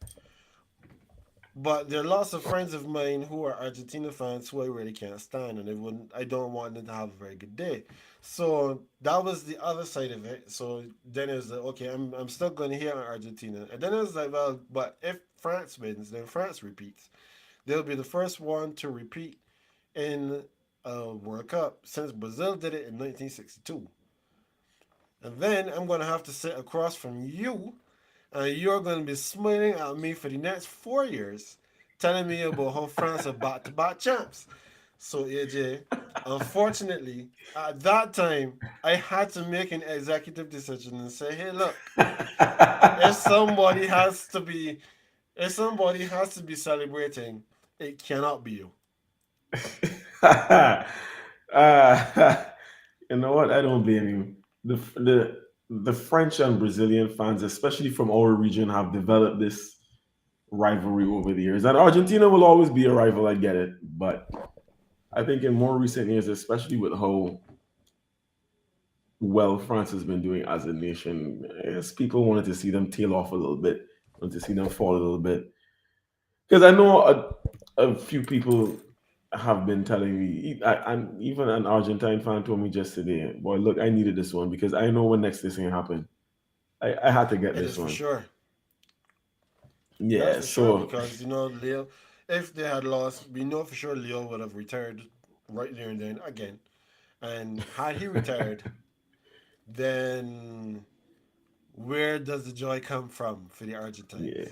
But there are lots of friends of mine who are Argentina fans who I really can't stand, and I don't want them to have a very good day. So that was the other side of it. So then it was like, okay, I'm still going to hate on Argentina. And then it was like, well, but if France wins, then France repeats. They'll be the first one to repeat in a World Cup since Brazil did it in 1962. And then I'm going to have to sit across from you, and you're going to be smiling at me for the next 4 years, telling me about how France are back to back champs. So, AJ, unfortunately, at that time, I had to make an executive decision and say, hey, look, if somebody has to be if somebody has to be celebrating, it cannot be you. uh, you know what? I don't blame you. The French and Brazilian fans, especially from our region, have developed this rivalry over the years. And Argentina will always be a rival, I get it. But I think in more recent years, especially with how well France has been doing as a nation, yes, people wanted to see them tail off a little bit, wanted to see them fall a little bit. Because I know a few people have been telling me, and even an Argentine fan told me just today, boy, look, I needed this one because I know when next this thing happen. I had to get It this is for one. sure. That's Yeah, for sure so because Leo. If they had lost, we know for sure Leo would have retired right there and then again. And had he retired, then where does the joy come from for the Argentines? yeah,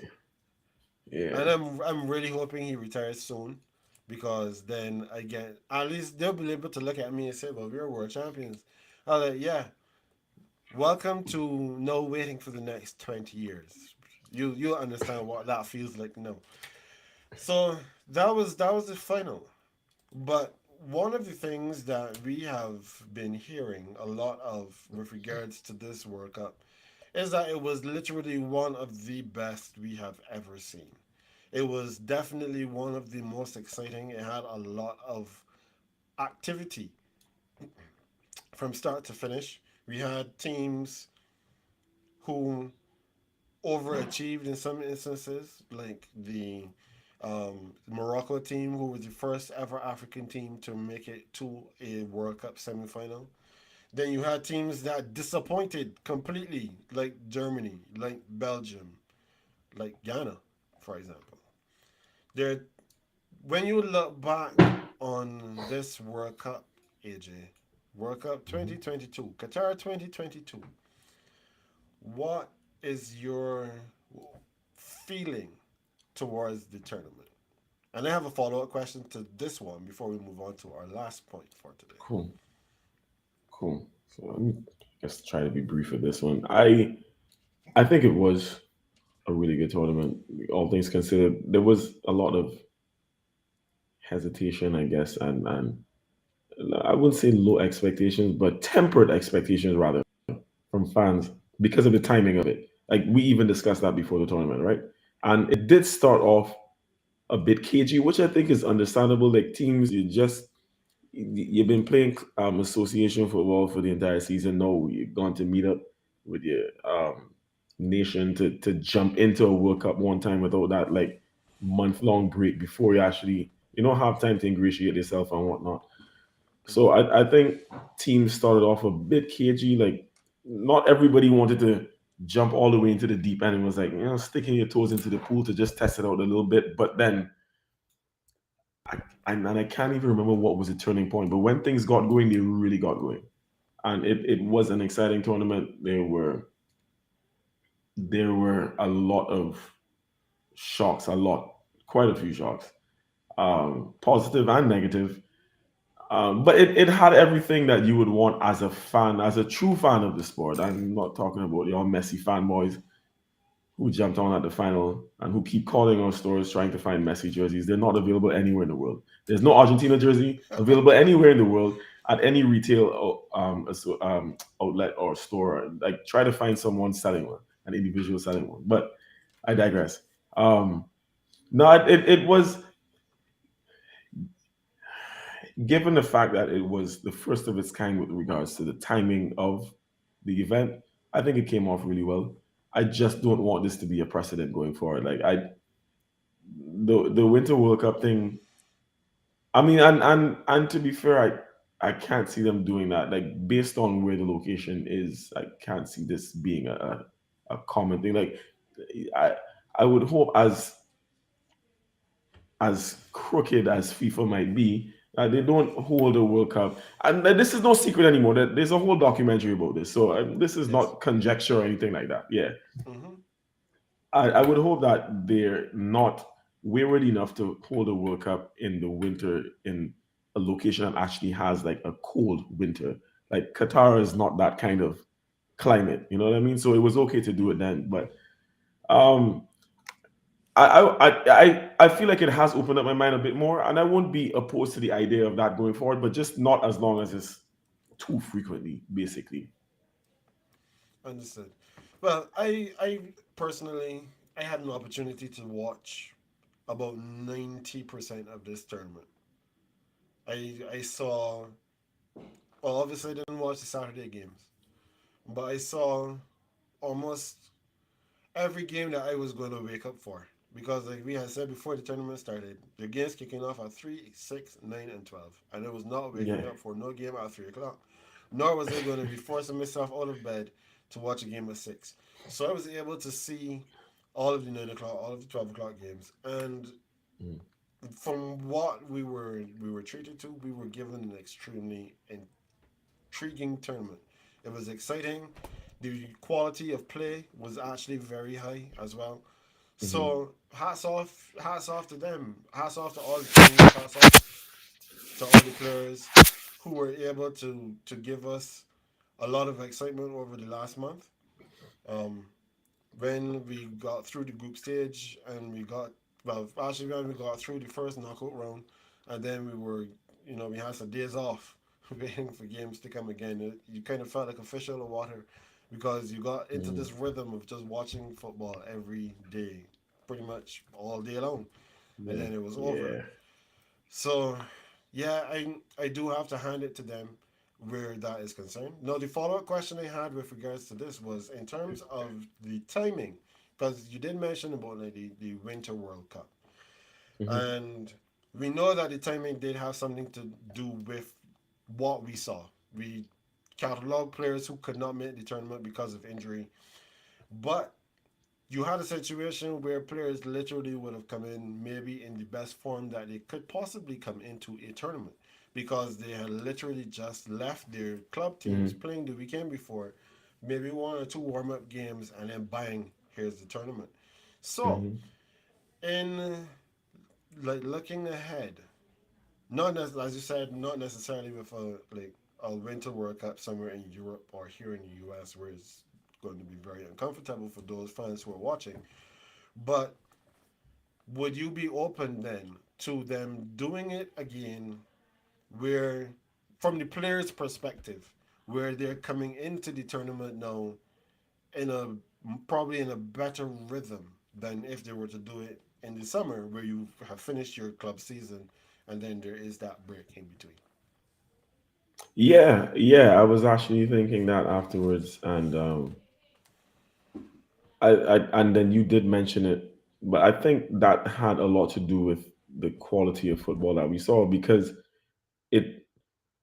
yeah, And I'm really hoping he retires soon, because then again, at least they'll be able to look at me and say, "Well, we're world champions." I'm like, yeah, welcome to no waiting for the next 20 years. You'll understand what that feels like now. So that was the final. But one of the things that we have been hearing a lot of with regards to this World Cup is that it was literally one of the best we have ever seen. It was definitely one of the most exciting. It had a lot of activity from start to finish. We had teams who overachieved in some instances, like the Morocco team, who was the first ever African team to make it to a World Cup semifinal. Then you had teams that disappointed completely, like Germany, like Belgium, like Ghana, for example. There, when you look back on this World Cup, AJ, World Cup mhm. 2022, Qatar 2022, what is your feeling towards the tournament? And I have a follow up question to this one before we move on to our last point for today. Cool, cool. So let me just try to be brief with this one. I think it was a really good tournament. All things considered, there was a lot of hesitation, I guess, and I wouldn't say low expectations, but tempered expectations rather from fans because of the timing of it. Like we even discussed that before the tournament, right? And it did start off a bit cagey, which I think is understandable. Like teams, you've been playing association football for the entire season. No, you're going to meet up with your nation to jump into a World Cup one time without that like month long break before you don't have time to ingratiate yourself and whatnot. So Mhm. I think teams started off a bit cagey. Like not everybody wanted to jump all the way into the deep end and was like, sticking your toes into the pool to just test it out a little bit. But then and I can't even remember what was the turning point. But when things got going, they really got going, and it was an exciting tournament. There were a lot of shocks, quite a few shocks, positive and negative. But it had everything that you would want as a fan, as a true fan of the sport. I'm not talking about your Messi fanboys who jumped on at the final and who keep calling our stores trying to find Messi jerseys. They're not available anywhere in the world. There's no Argentina jersey available anywhere in the world at any retail outlet or store. Like try to find someone selling one, an individual selling one. But I digress. Um, no, it was given the fact that it was the first of its kind with regards to the timing of the event. I think it came off really well. I just don't want this to be a precedent going forward. Like the Winter World Cup thing. I mean, and to be fair, I can't see them doing that. Like based on where the location is, I can't see this being a common thing. Like I I would hope as crooked as FIFA might be, they don't hold a World Cup. And this is no secret anymore. There's a whole documentary about this, so this is Yes. not conjecture or anything like that. Yeah, Hmm. I would hope that they're not wayward enough to hold a World Cup in the winter in a location that actually has like a cold winter. Like Qatar is not that kind of climate, you know what I mean? So it was okay to do it then, but um, I feel like it has opened up my mind a bit more, and I won't be opposed to the idea of that going forward, but just not as long as it's too frequently, basically. Understood. Well, I personally, I had an opportunity to watch about 90% of this tournament. I saw, well, obviously I didn't watch the Saturday games, but I saw almost every game that I was going to wake up for. Because like we had said before the tournament started, the games kicking off at 3, 6, 9, and 12. And I was not Yeah. waking up for no game at 3 o'clock. Nor was I going to be forcing myself out of bed to watch a game at 6. So I was able to see all of the 9 o'clock, all of the 12 o'clock games. And Mm. from what we were treated to, we were given an extremely intriguing tournament. It was exciting. The quality of play was actually very high as well. Hmm. So hats off to them. Hats off to all the teams. Hats off to all the players who were able to give us a lot of excitement over the last month. Um, when we got through the group stage and we got well, actually when we got through the first knockout round, and then we had some days off waiting for games to come again. You kind of felt like a fish out of water because you got into Mm. this rhythm of just watching football every day, pretty much all day long, and Yeah. then it was over. Yeah. So, yeah, I do have to hand it to them where that is concerned. Now, the follow up question I had with regards to this was in terms of the timing, because you did mention about like the Winter World Cup, Hmm. and we know that the timing did have something to do with what we saw. We cataloged players who could not make the tournament because of injury, but you had a situation where players literally would have come in maybe in the best form that they could possibly come into a tournament because they had literally just left their club teams Hmm. playing the weekend before, maybe one or two warm up games, and then bang, here's the tournament. So, Hmm. in like looking ahead, not as you said, not necessarily with a winter World Cup somewhere in Europe or here in the US where it's going to be very uncomfortable for those fans who are watching. But would you be open then to them doing it again where from the player's perspective, where they're coming into the tournament now in a probably in a better rhythm than if they were to do it in the summer where you have finished your club season and then there is that break in between. Yeah, yeah. I was actually thinking that afterwards, and and then you did mention it, but I think that had a lot to do with the quality of football that we saw because it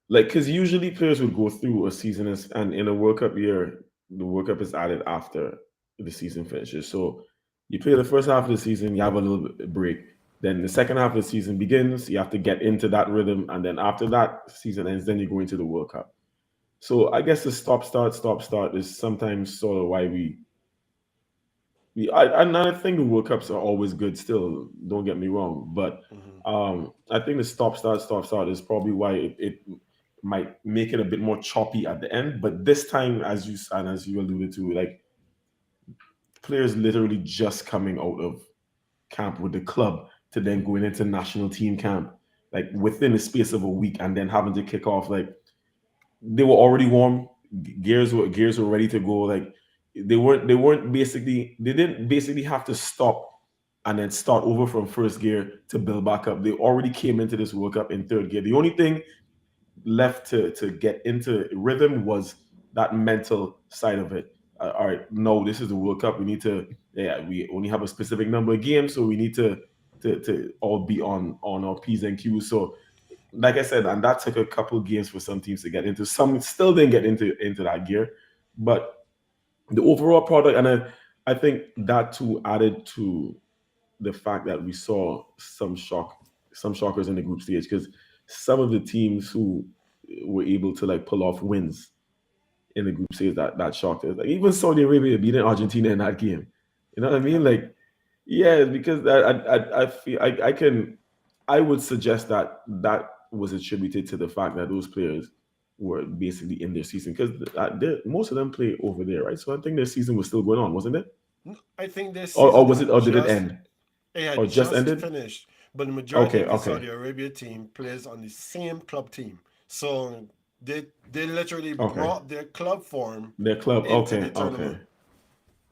like because usually players would go through a season and in a World Cup year, the World Cup is added after the season finishes. So you play the first half of the season, you have a little bit of break. Then the second half of the season begins, you have to get into that rhythm, and then after that season ends, then you go into the World Cup. So I guess the stop start is sometimes sort of why and I think the World Cups are always good. Still, don't get me wrong, but Hmm. I think the stop start is probably why it might make it a bit more choppy at the end. But this time, as you alluded to, like players literally just coming out of camp with the club to then Hmm. going into national team camp, like within the space of a week, and then having to kick off like they were already warm. Gears were ready to go. Like they didn't basically have to stop and then start over from first gear to build back up. They already came into this World Cup in third gear. The only thing left to get into rhythm was that mental side of it. All right, no, this is the World Cup. We need to, yeah, we only have a specific number of games, so we need to all be on our P's and Q's. So like I said, and that took a couple games for some teams to get into. Some still didn't get into that gear, but the overall product, and I think that too added to the fact that we saw some shockers in the group stage because some of the teams who were able to like pull off wins in the group stage that shocked us. Like even Saudi Arabia beating Argentina in that game. You know what I mean? Yep. Like, yeah, because I feel I would suggest that that was attributed to the fact that those players were basically in their season because most of them play over there, right? So I think their season was still going on, wasn't it? I think this Or season was it? had Or did it just end? it Or had just just ended? finished, but the majority Okay, of the okay. Saudi Arabia team plays on the same club team, so they literally Okay. brought their club form Their club. into the Okay, tournament. okay.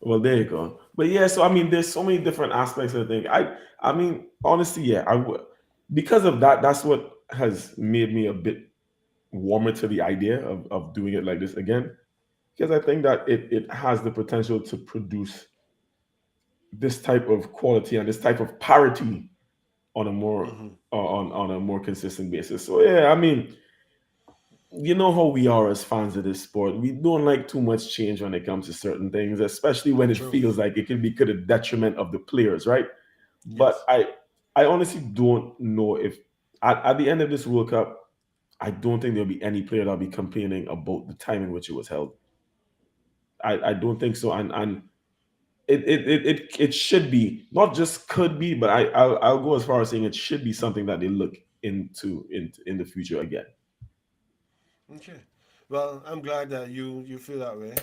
Well, there you go. But yeah, so I mean, there's so many different aspects of the thing. I mean, honestly, yeah, I would because of that. That's what has made me a bit warmer to the idea of doing it like this again. Because I think that it has the potential to produce this type of quality and this type of parity on a more Hmm. on a more consistent basis. So yeah, I mean, you know how we are as fans of this sport. We don't like too much change when it comes to certain things, especially when it True. feels like it can be to the detriment of the players, right? But Yes. I honestly don't know if at the end of this World Cup, I don't think there'll be any player that'll be complaining about the time in which it was held. I don't think so, and it should be not just could be, but I'll go as far as saying it should be something that they look into in the future again. Okay. Well, I'm glad that you feel that way.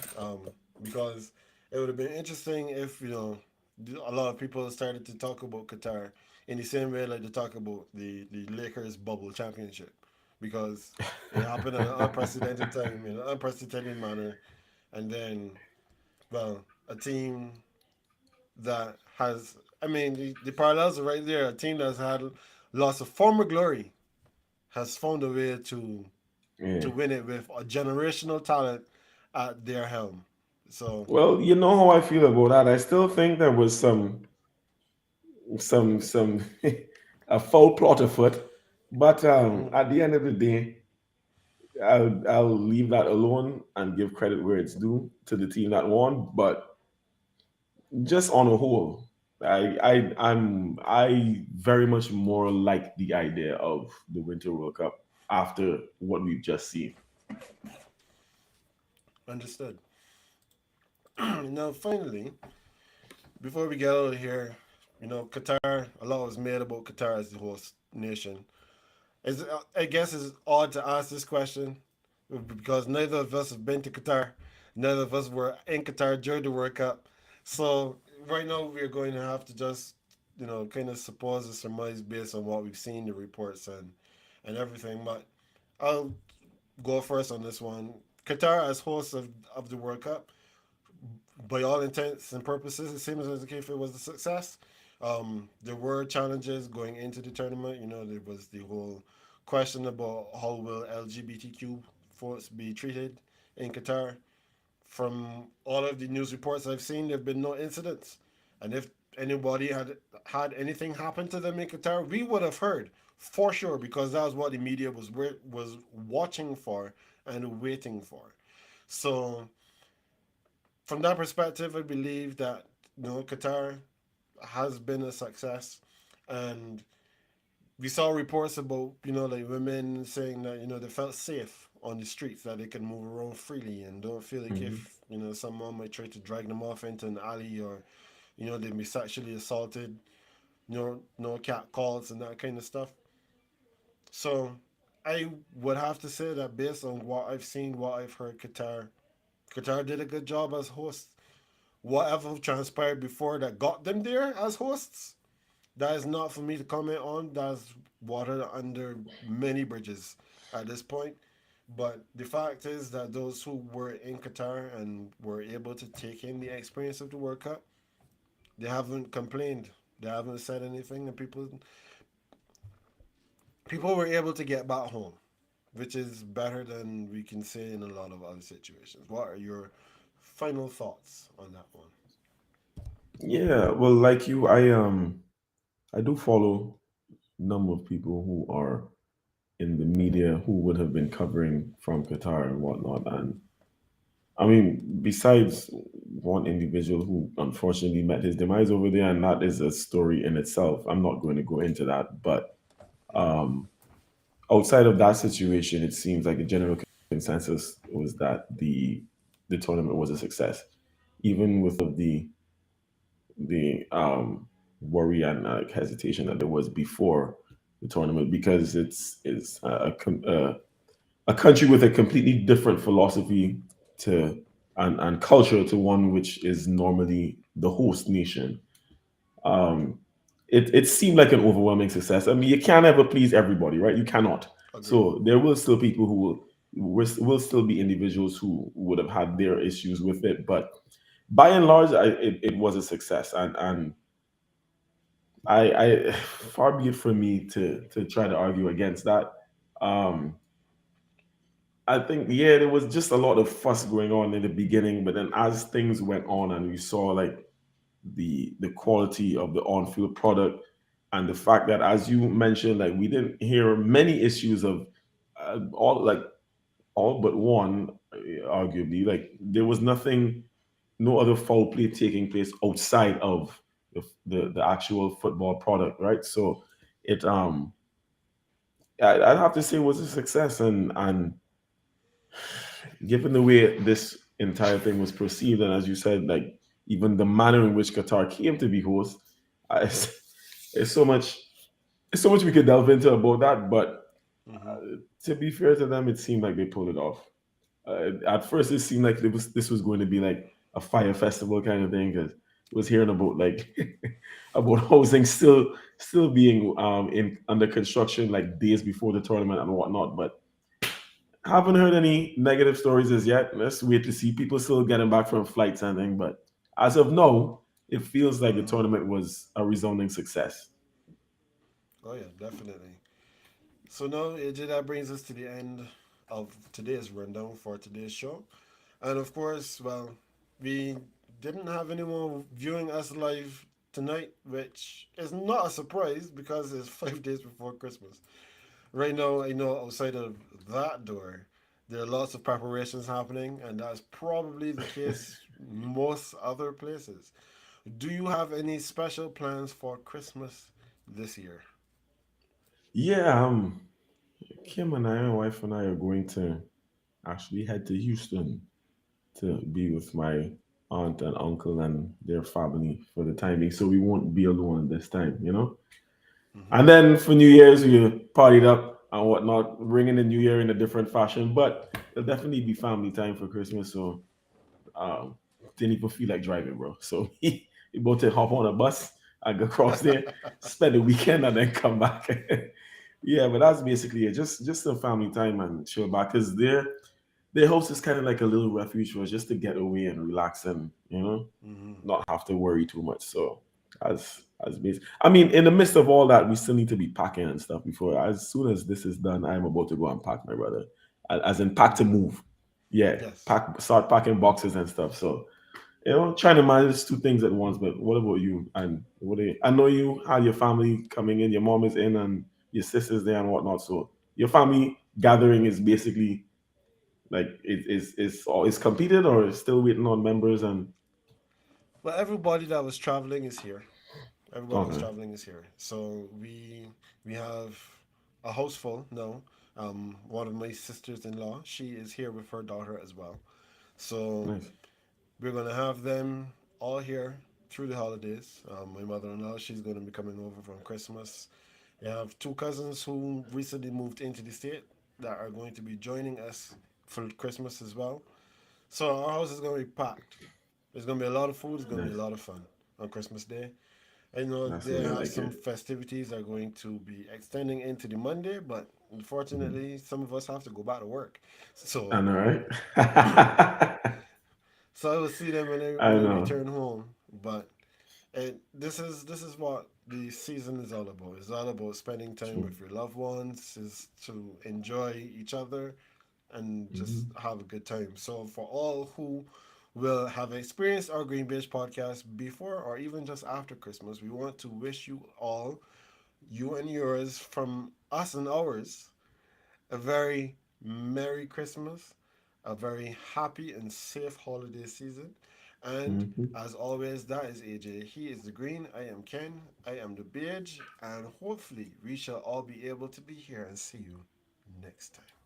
Because it would have been interesting if a lot of people started to talk about Qatar in the same way like they talk about the Lakers bubble championship, because it happened in an unprecedented time in an unprecedented manner, and then well, a team that has, I mean, the parallels are right there. A team that's had lost a former glory has found a way to Yeah. win it with a generational talent at their helm. So, Well, you know how I feel about that. I still think there was some a foul plot afoot, but mhm, at the end of the day, I'll leave that alone and give credit where it's due to the team that won. But just on a whole, I very much more like the idea of the Winter World Cup after what we've just seen. understood. Now, finally, before we get out of here, Qatar, a lot was made about Qatar as the host nation. I guess it's odd to ask this question because neither of us have been to Qatar. None of us were in Qatar during the World Cup. So right now we're going to have to just, kind of suppose and surmise based on what we've seen, the reports and everything. But I'll go first on this one. Qatar as host of the World Cup, by all intents and purposes, it seems as if it was a success. There were challenges going into the tournament. You know, there was the whole question about how will LGBTQ folks be treated in Qatar. From all of the news reports I've seen, there have been no incidents. And if anybody had anything happen to them in Qatar, we would have heard for sure because that was what the media was watching for and waiting for. So from that perspective, I believe that Qatar has been a success, and we saw reports about like women saying that they felt safe on the streets, that they can move around freely and don't feel like Hmm. if someone might try to drag them off into an alley or they'd be sexually assaulted, no cat calls and that kind of stuff. So I would have to say that based on what I've seen, what I've heard, Qatar did a good job as hosts. Whatever transpired before that got them there as hosts, that is not for me to comment on. That's water under many bridges at this point. But the fact is that those who were in Qatar and were able to take in the experience of the World Cup, they haven't complained. They haven't said anything, and people were able to get back home, which is better than we can say in a lot of other situations. What are your final thoughts on that one? Yeah, well, like you, I do follow a number of people who are in the media who would have been covering from Qatar and whatnot. And I mean, besides one individual who unfortunately met his demise over there, and that is a story in itself. I'm not going to go into that. But Mm-hmm. um, outside of that situation, it seems like a general consensus was that the tournament was a success, even with all of the worry and hesitation that there was before the tournament, because it's a country with a completely different philosophy to and culture to one which is normally the host nation. Um, it seemed like an overwhelming success. I mean, you can't ever please everybody, right? You cannot. Agreed. So there will still people who will still be individuals who would have had their issues with it, but by and large, it was a success, and I far be it from me to try to argue against that. Um, I think yeah, there was just a lot of fuss going on in the beginning, but then as things went on and we saw like the quality of the on-field product and the fact that, as you mentioned, like we didn't hear many issues of all but one, arguably, like there was nothing, no other foul play taking place outside of the actual football product, right? So it I'd have to say it was a success, and given the way this entire thing was perceived, and as you said, like even the manner in which Qatar came to be host, it's, it's so much, it's so much we could delve into about that. But Mm-hmm. to be fair to them, it seemed like they pulled it off. At first, it seemed like this was going to be like a fire festival kind of thing because was hearing about like about housing still being in under construction like days before the tournament and whatnot, but haven't heard any negative stories as yet. Let's wait to see. People still getting back from flights and thing, but as of now, it feels like the Mm-hmm. tournament was a resounding success. Oh yeah, definitely. So now, AJ, that brings us to the end of today's rundown for today's show. And of course, well, we didn't have anyone viewing us live tonight, which is not a surprise because it's 5 days before Christmas. Right now, I know outside of that door, there are lots of preparations happening, and that's probably the case most other places. Do you have any special plans for Christmas this year? Yeah, Kim and I, my wife and I, are going to actually head to Houston to be with my aunt and uncle and their family for the time being, so we won't be alone this time, you know. Mm-hmm. And then for New Year's, we partied up and whatnot, ringing the New Year in a different fashion. But it'll definitely be family time for Christmas, so um, didn't even feel like driving, bro. So we both to hop on a bus and go across there, spend the weekend, and then come back. Yeah, but that's basically it. Just some family time and chill back. Cause there, their house is kind of like a little refuge for us just to get away and relax and Hmm. not have to worry too much. So as base, I mean, in the midst of all that, we still need to be packing and stuff before. As soon as this is done, I'm about to go and pack, my brother. As in pack to Hmm. move. Yeah, Yes. pack, start packing boxes and stuff. So trying to manage two things at once. But what about you? And I know you had your family coming in. Your mom is in, and your sisters there and whatnot. So your family gathering is basically like is completed or is still waiting on members and But everybody that was traveling is here. Everybody that's okay, traveling is here. So we have a house full now. One of my sisters-in-law, she is here with her daughter as well. So nice. we're gonna have them all here through the holidays. My mother-in-law, she's gonna be coming over from Christmas. We have two cousins who recently moved into the state that are going to be joining us for Christmas as well. So our house is gonna be packed. There's gonna be a lot of food. It's gonna be a Nice. lot of fun on Christmas Day. I know That's the they way I have like some it. festivities are going to be extending into the Monday, but Mhm. unfortunately, some of us have to go back to work. I So, know, right? so I will see them I when I know. return home. But this is what the season is all about. It's all about spending time True. with your loved ones, is to enjoy each other and just Hmm. have a good time. So for all who will have experienced our GreenBaje podcast before or even just after Christmas, we want to wish you all, you and yours, from us and ours, a very Merry Christmas, a very happy and safe holiday season. And Hmm. as always, that is AJ. He is the green. I am Ken. I am the beige. And hopefully, we shall all be able to be here and see you next time.